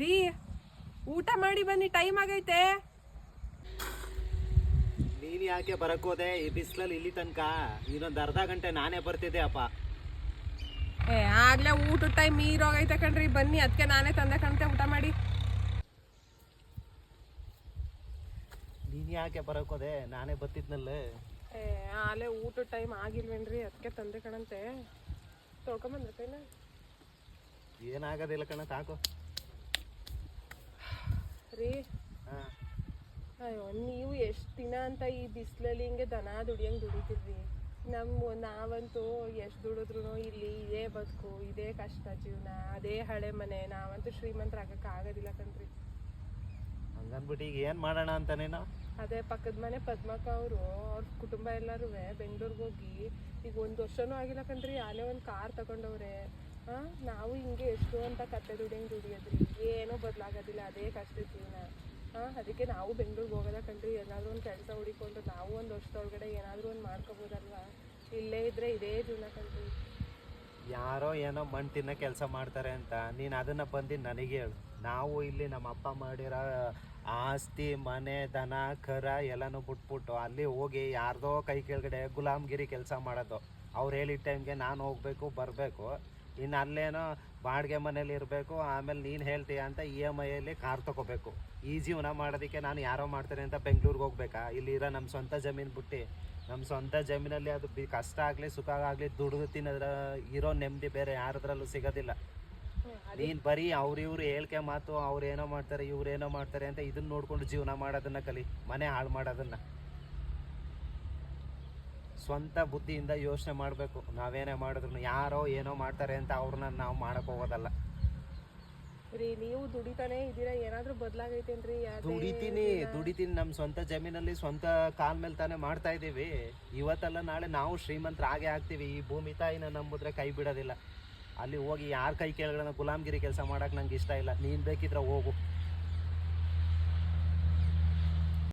ರೀ, ಊಟ ಮಾಡಿ ಬನ್ನಿ, ಟೈಮ್ ಆಗೈತೆ. ನೀನು ಯಾಕೆ ಬರಕೋದೆ ಈ ಬಿಸಿಲಲ್ಲಿ ಇಲ್ಲಿ ತನಕ? ಇನ್ನೊಂದು ಅರ್ಧ ಗಂಟೆ ನಾನೇ ಬರ್ತಿದ್ದೆ ಅಪ್ಪ. ಆಗ್ಲೇ ಊಟದ ಟೈಮ್ ಮೀರೋಗೈತೆ ಕಣ್ರಿ, ಬನ್ನಿ, ಅದಕ್ಕೆ ನಾನೇ ತಂದೆ ಕಣ್ತೆ, ಊಟ ಮಾಡಿ. ನೀನು ಯಾಕೆ ಬರಕೋದೆ? ನಾನೇ ಬರ್ತಿದ್ನಲ್ಲ. ಆಲೇ ಊಟದ ಟೈಮ್ ಆಗಿಲ್ವೇನ್ರಿ, ಅದಕ್ಕೆ ತಂದೆ ಕಣಂತೆ. ತೊಳ್ಕೊಂಬಂದ್ರೆ ಕೈನ ಏನಾಗೋದಿಲ್ಲ ಕಣ, ತಾಕೋ ರೀ. ಹಾಂ. ಅಯ್ಯೋ, ನೀವು ಎಷ್ಟು ದಿನ ಅಂತ ಈ ಬಿಸಿಲಲ್ಲಿ ಹಿಂಗೆ ದನ ದುಡಿಯಂಗೆ ದುಡಿತಿರ್ರಿ. ನಾವಂತೂ ಎಷ್ಟು ದುಡಿದ್ರು ಇಲ್ಲಿ ಇದೇ ಬದುಕು, ಇದೇ ಕಷ್ಟ ಜೀವನ, ಅದೇ ಹಳೆ ಮನೆ. ನಾವಂತೂ ಶ್ರೀಮಂತರಾಗಕ್ಕೆ ಆಗೋದಿಲ್ಲ ಕಣ್ರಿ. ಹಂಗನ್ಬಿಟ್ಟು ಈಗ ಏನು ಮಾಡೋಣ ಅಂತ ನೀನು? ಅದೇ ಪಕ್ಕದ ಮನೆ ಪದ್ಮಕ್ಕ ಅವರು, ಅವ್ರ ಕುಟುಂಬ ಎಲ್ಲರೂ ಬೆಂಗಳೂರಿಗೆ ಹೋಗಿ ಈಗ 1 ವರ್ಷನೂ ಆಗಿಲ್ಲ ಕಣ್ರಿ, ಆಲೇ ಒಂದು ಕಾರ್ ತಗೊಂಡವ್ರೆ. ನಾವು ಹಿಂಗೆ ಎಷ್ಟು ಅಂತ ಕತ್ತೆ ದುಡಿಯಂಗೆ ದುಡಿಯೋದ್ರಿ, ಏನೂ ಬದಲಾಗೋದಿಲ್ಲ, ಅದೇ ಕಷ್ಟ ಜೀವನ. ಅದಕ್ಕೆ ನಾವು ಬೆಂಗಳೂರಿಗೆ ಹೋಗೋದ ಕಣ್ರಿ. ಏನಾದರೂ ಒಂದು ಕೆಲಸ ಹುಡಿಕೊಂಡು ನಾವು ಒಂದು ವರ್ಷದೊಳಗಡೆ ಏನಾದರೂ ಒಂದು ಮಾಡ್ಕೋಬೋದಲ್ವಾ? ಇಲ್ಲೇ ಇದ್ರೆ ಇದೇ ಜೀವನ ಕಣ್ರಿ. ಯಾರೋ ಏನೋ ಮಣ್ಣು ತಿನ್ನೋ ಕೆಲಸ ಮಾಡ್ತಾರೆ ಅಂತ ನೀನು ಅದನ್ನು ಬಂದು ನನಗೆ ಹೇಳು. ನಾವು ಇಲ್ಲಿ ನಮ್ಮ ಅಪ್ಪ ಮಾಡಿರೋ ಆಸ್ತಿ, ಮನೆ, ದನ, ಕರ ಎಲ್ಲನೂ ಬಿಟ್ಬಿಟ್ಟು ಅಲ್ಲಿ ಹೋಗಿ ಯಾರ್ದೋ ಕೈ ಕೆಳಗಡೆ ಗುಲಾಮ್ಗಿರಿ ಕೆಲಸ ಮಾಡೋದು. ಅವ್ರು ಹೇಳಿದ ಟೈಮ್ಗೆ ನಾನು ಹೋಗಬೇಕು, ಬರಬೇಕು. ಇನ್ನು ಅಲ್ಲೇನೋ ಬಾಡಿಗೆ ಮನೇಲಿ ಇರಬೇಕು. ಆಮೇಲೆ ನೀನು ಹೇಳ್ತೀಯ ಅಂತ EMIಯಲ್ಲಿ ಕಾರ್ ತೊಗೋಬೇಕು. ಈ ಜೀವನ ಮಾಡೋದಕ್ಕೆ ನಾನು ಯಾರೋ ಮಾಡ್ತಾರೆ ಅಂತ ಬೆಂಗಳೂರಿಗೆ ಹೋಗ್ಬೇಕಾ? ಇಲ್ಲಿರೋ ನಮ್ಮ ಸ್ವಂತ ಜಮೀನು ಬಿಟ್ಟು, ನಮ್ಮ ಸ್ವಂತ ಜಮೀನಲ್ಲಿ ಅದು ಕಷ್ಟ ಆಗಲಿ ಸುಖ ಆಗಲಿ ದುಡಿದು ತಿನ್ನೋದ್ರ ಇರೋ ನೆಮ್ಮದಿ ಬೇರೆ ಯಾರದ್ರಲ್ಲೂ ಸಿಗೋದಿಲ್ಲ. ನೀನು ಬರೀ ಇವ್ರು ಹೇಳ್ಕೆ ಮಾತು, ಅವ್ರೇನೋ ಮಾಡ್ತಾರೆ ಇವ್ರೇನೋ ಮಾಡ್ತಾರೆ ಅಂತ ಇದನ್ನ ನೋಡ್ಕೊಂಡು ಜೀವನ ಮಾಡೋದನ್ನ ಕಲಿ, ಮನೆ ಹಾಳು ಮಾಡೋದನ್ನ. ಸ್ವಂತ ಬುದ್ಧಿಯಿಂದ ಯೋಚನೆ ಮಾಡಬೇಕು. ನಾವೇನೇ ಮಾಡಿದ್ರು ಯಾರೋ ಏನೋ ಮಾಡ್ತಾರೆ ಅಂತ ಅವ್ರನ್ನ ನಾವು ಮಾಡಕ್ಕೆ ಹೋಗೋದಲ್ಲ ರೀ. ನೀವು ದುಡಿತಾನೆ ಇದ್ದೀರಾ, ಏನಾದರೂ ಬದಲಾಗೈತೇನ್ರಿ? ದುಡಿತೀನಿ ನಮ್ಮ ಸ್ವಂತ ಜಮೀನಲ್ಲಿ ಸ್ವಂತ ಕಾಲ ಮೇಲೆ ತಾನೇ ಮಾಡ್ತಾ ಇದ್ದೀವಿ. ಇವತ್ತಲ್ಲ ನಾಳೆ ನಾವು ಶ್ರೀಮಂತರ ಹಾಗೆ ಆಗ್ತೀವಿ. ಈ ಭೂಮಿ ತಾಯಿನ ನಂಬಿದ್ರೆ ಕೈ ಬಿಡೋದಿಲ್ಲ. ಅಲ್ಲಿ ಹೋಗಿ ಯಾರ ಕೈ ಕೆಳಗಡೆ ಗುಲಾಮ್ಗಿರಿ ಕೆಲಸ ಮಾಡೋಕೆ ನಂಗೆ ಇಷ್ಟ ಇಲ್ಲ. ನೀನು ಬೇಕಿದ್ರೆ ಹೋಗು.